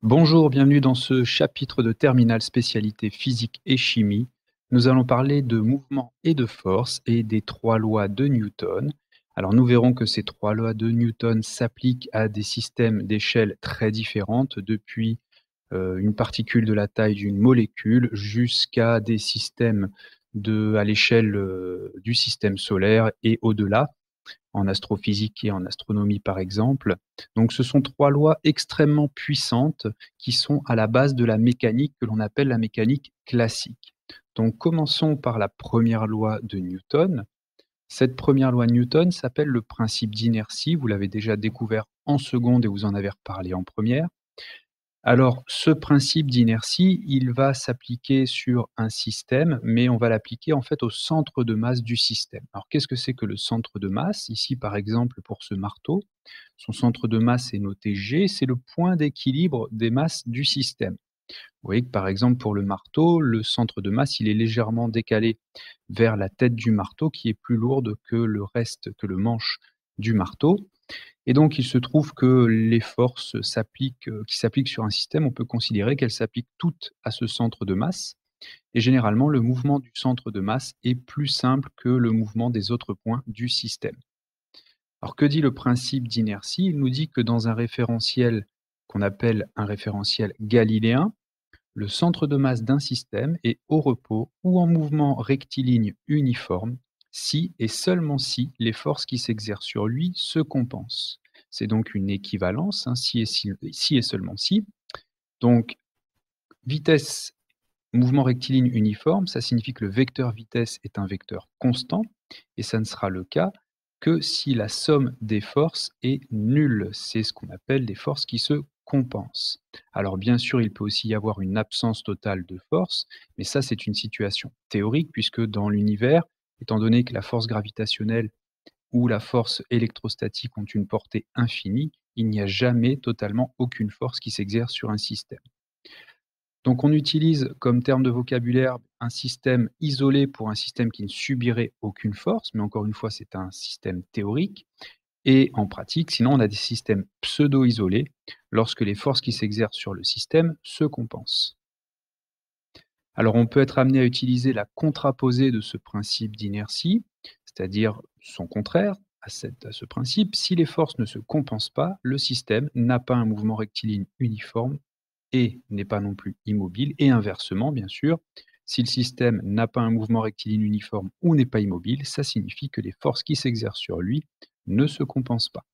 Bonjour, bienvenue dans ce chapitre de terminale spécialité physique et chimie. Nous allons parler de mouvement et de force et des trois lois de Newton. Alors nous verrons que ces trois lois de Newton s'appliquent à des systèmes d'échelle très différentes, depuis une particule de la taille d'une molécule jusqu'à des systèmes à l'échelle du système solaire et au-delà en astrophysique et en astronomie par exemple. Donc ce sont trois lois extrêmement puissantes qui sont à la base de la mécanique que l'on appelle la mécanique classique. Donc commençons par la première loi de Newton. Cette première loi de Newton s'appelle le principe d'inertie. Vous l'avez déjà découvert en seconde et vous en avez reparlé en première. Alors, ce principe d'inertie, il va s'appliquer sur un système, mais on va l'appliquer en fait au centre de masse du système. Alors, qu'est-ce que c'est que le centre de masse? Ici, par exemple, pour ce marteau, son centre de masse est noté G, c'est le point d'équilibre des masses du système. Vous voyez que par exemple, pour le marteau, le centre de masse, il est légèrement décalé vers la tête du marteau qui est plus lourde que le reste, que le manche du marteau. Et donc, il se trouve que les forces qui s'appliquent sur un système, on peut considérer qu'elles s'appliquent toutes à ce centre de masse. Et généralement, le mouvement du centre de masse est plus simple que le mouvement des autres points du système. Alors, que dit le principe d'inertie? Il nous dit que dans un référentiel qu'on appelle un référentiel galiléen, le centre de masse d'un système est au repos ou en mouvement rectiligne uniforme si et seulement si les forces qui s'exercent sur lui se compensent. C'est donc une équivalence, hein, si et seulement si. Donc, vitesse, mouvement rectiligne uniforme, ça signifie que le vecteur vitesse est un vecteur constant, et ça ne sera le cas que si la somme des forces est nulle. C'est ce qu'on appelle des forces qui se compensent. Alors bien sûr, il peut aussi y avoir une absence totale de force, mais ça c'est une situation théorique puisque dans l'univers, étant donné que la force gravitationnelle ou la force électrostatique ont une portée infinie, il n'y a jamais totalement aucune force qui s'exerce sur un système. Donc on utilise comme terme de vocabulaire un système isolé pour un système qui ne subirait aucune force, mais encore une fois, c'est un système théorique. Et en pratique, sinon, on a des systèmes pseudo-isolés lorsque les forces qui s'exercent sur le système se compensent. Alors on peut être amené à utiliser la contraposée de ce principe d'inertie, c'est-à-dire son contraire à ce principe. Si les forces ne se compensent pas, le système n'a pas un mouvement rectiligne uniforme et n'est pas non plus immobile, et inversement, bien sûr, si le système n'a pas un mouvement rectiligne uniforme ou n'est pas immobile, ça signifie que les forces qui s'exercent sur lui ne se compensent pas.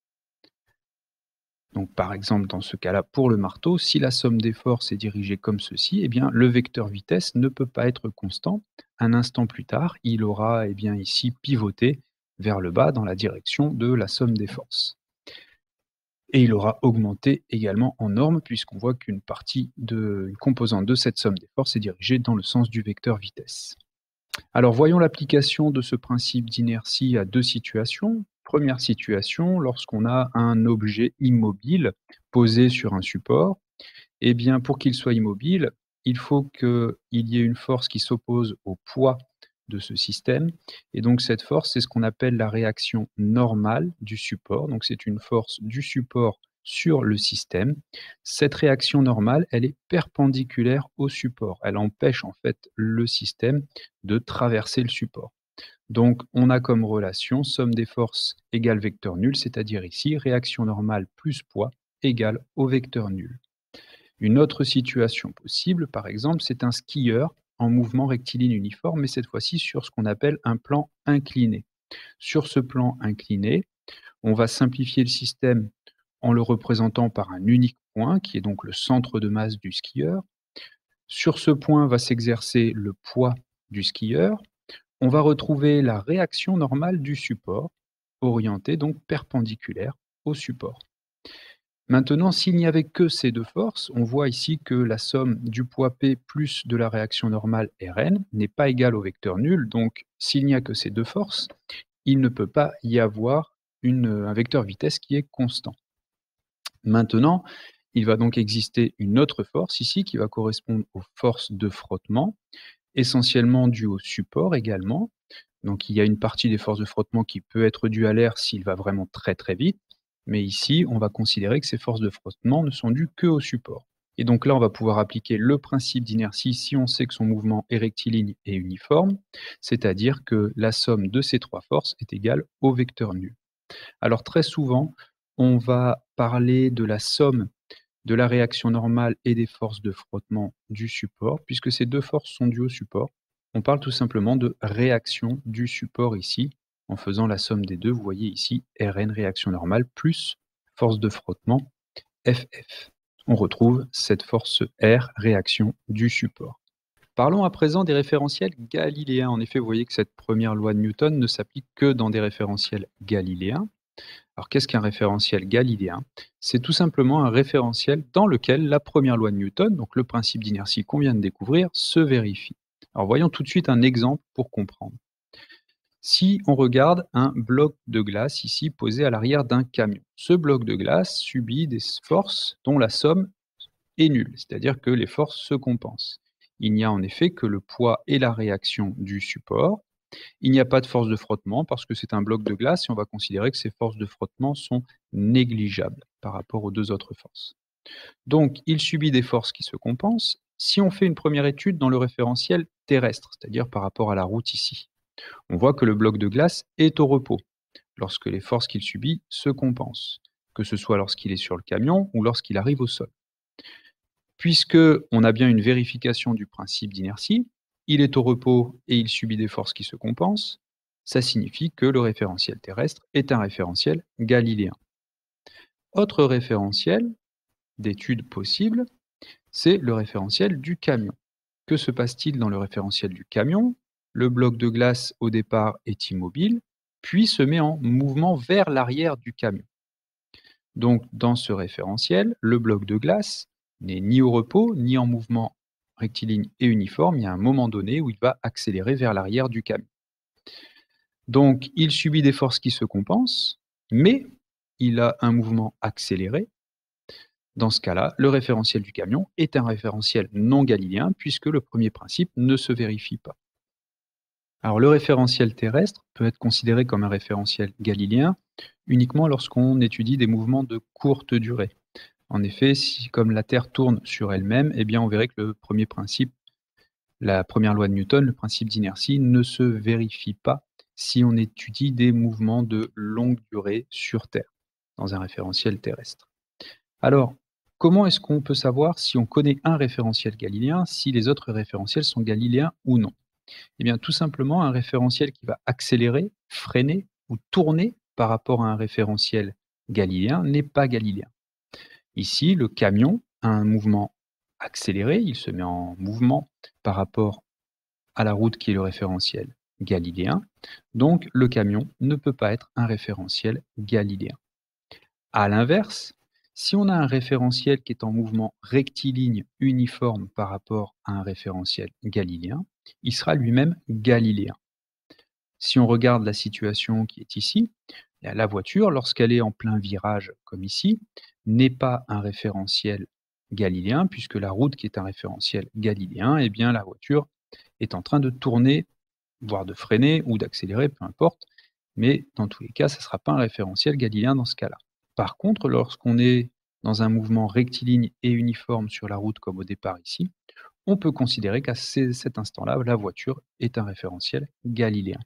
Donc, par exemple, dans ce cas-là, pour le marteau, si la somme des forces est dirigée comme ceci, eh bien, le vecteur vitesse ne peut pas être constant. Un instant plus tard, il aura ici pivoté vers le bas dans la direction de la somme des forces. Et il aura augmenté également en norme, puisqu'on voit une composante de cette somme des forces est dirigée dans le sens du vecteur vitesse. Alors voyons l'application de ce principe d'inertie à deux situations. Première situation, lorsqu'on a un objet immobile posé sur un support, eh bien pour qu'il soit immobile, il faut qu'il y ait une force qui s'oppose au poids de ce système. Et donc cette force, c'est ce qu'on appelle la réaction normale du support. Donc c'est une force du support sur le système. Cette réaction normale, elle est perpendiculaire au support. Elle empêche en fait le système de traverser le support. Donc on a comme relation somme des forces égale vecteur nul, c'est-à-dire ici réaction normale plus poids égale au vecteur nul. Une autre situation possible, par exemple, c'est un skieur en mouvement rectiligne uniforme, mais cette fois-ci sur ce qu'on appelle un plan incliné. Sur ce plan incliné, on va simplifier le système en le représentant par un unique point, qui est donc le centre de masse du skieur. Sur ce point va s'exercer le poids du skieur. On va retrouver la réaction normale du support, orientée donc perpendiculaire au support. Maintenant, s'il n'y avait que ces deux forces, on voit ici que la somme du poids P plus de la réaction normale Rn n'est pas égale au vecteur nul. Donc, s'il n'y a que ces deux forces, il ne peut pas y avoir un vecteur vitesse qui est constant. Maintenant, il va donc exister une autre force ici qui va correspondre aux forces de frottement, essentiellement dues au support également. Donc il y a une partie des forces de frottement qui peut être due à l'air s'il va vraiment très très vite, mais ici on va considérer que ces forces de frottement ne sont dues qu'au support. Et donc là, on va pouvoir appliquer le principe d'inertie si on sait que son mouvement est rectiligne et uniforme, c'est-à-dire que la somme de ces trois forces est égale au vecteur nul. Alors très souvent, on va parler de la somme de la réaction normale et des forces de frottement du support, puisque ces deux forces sont dues au support. On parle tout simplement de réaction du support ici, en faisant la somme des deux. Vous voyez ici Rn réaction normale plus force de frottement Ff. On retrouve cette force R réaction du support. Parlons à présent des référentiels galiléens. En effet, vous voyez que cette première loi de Newton ne s'applique que dans des référentiels galiléens. Alors, qu'est-ce qu'un référentiel galiléen? C'est tout simplement un référentiel dans lequel la première loi de Newton, donc le principe d'inertie qu'on vient de découvrir, se vérifie. Alors, voyons tout de suite un exemple pour comprendre. Si on regarde un bloc de glace ici posé à l'arrière d'un camion, ce bloc de glace subit des forces dont la somme est nulle, c'est-à-dire que les forces se compensent. Il n'y a en effet que le poids et la réaction du support. Il n'y a pas de force de frottement parce que c'est un bloc de glace et on va considérer que ces forces de frottement sont négligeables par rapport aux deux autres forces. Donc, il subit des forces qui se compensent. Si on fait une première étude dans le référentiel terrestre, c'est-à-dire par rapport à la route ici, on voit que le bloc de glace est au repos lorsque les forces qu'il subit se compensent, que ce soit lorsqu'il est sur le camion ou lorsqu'il arrive au sol. Puisque on a bien une vérification du principe d'inertie, il est au repos et il subit des forces qui se compensent, ça signifie que le référentiel terrestre est un référentiel galiléen. Autre référentiel d'étude possible, c'est le référentiel du camion. Que se passe-t-il dans le référentiel du camion? Le bloc de glace au départ est immobile, puis se met en mouvement vers l'arrière du camion. Donc dans ce référentiel, le bloc de glace n'est ni au repos, ni en mouvement rectiligne et uniforme. Il y a un moment donné où il va accélérer vers l'arrière du camion. Donc il subit des forces qui se compensent, mais il a un mouvement accéléré. Dans ce cas-là, le référentiel du camion est un référentiel non galiléen puisque le premier principe ne se vérifie pas. Alors le référentiel terrestre peut être considéré comme un référentiel galiléen uniquement lorsqu'on étudie des mouvements de courte durée. En effet, si comme la Terre tourne sur elle-même, eh bien on verrait que le premier principe, la première loi de Newton, le principe d'inertie, ne se vérifie pas si on étudie des mouvements de longue durée sur Terre, dans un référentiel terrestre. Alors, comment est-ce qu'on peut savoir si on connaît un référentiel galiléen, si les autres référentiels sont galiléens ou non? Eh bien, tout simplement, un référentiel qui va accélérer, freiner ou tourner par rapport à un référentiel galiléen n'est pas galiléen. Ici, le camion a un mouvement accéléré, il se met en mouvement par rapport à la route qui est le référentiel galiléen. Donc, le camion ne peut pas être un référentiel galiléen. À l'inverse, si on a un référentiel qui est en mouvement rectiligne uniforme par rapport à un référentiel galiléen, il sera lui-même galiléen. Si on regarde la situation qui est ici, la voiture, lorsqu'elle est en plein virage comme ici, n'est pas un référentiel galiléen, puisque la route qui est un référentiel galiléen, eh bien la voiture est en train de tourner, voire de freiner ou d'accélérer, peu importe, mais dans tous les cas, ça ne sera pas un référentiel galiléen dans ce cas-là. Par contre, lorsqu'on est dans un mouvement rectiligne et uniforme sur la route comme au départ ici, on peut considérer qu'à cet instant-là, la voiture est un référentiel galiléen.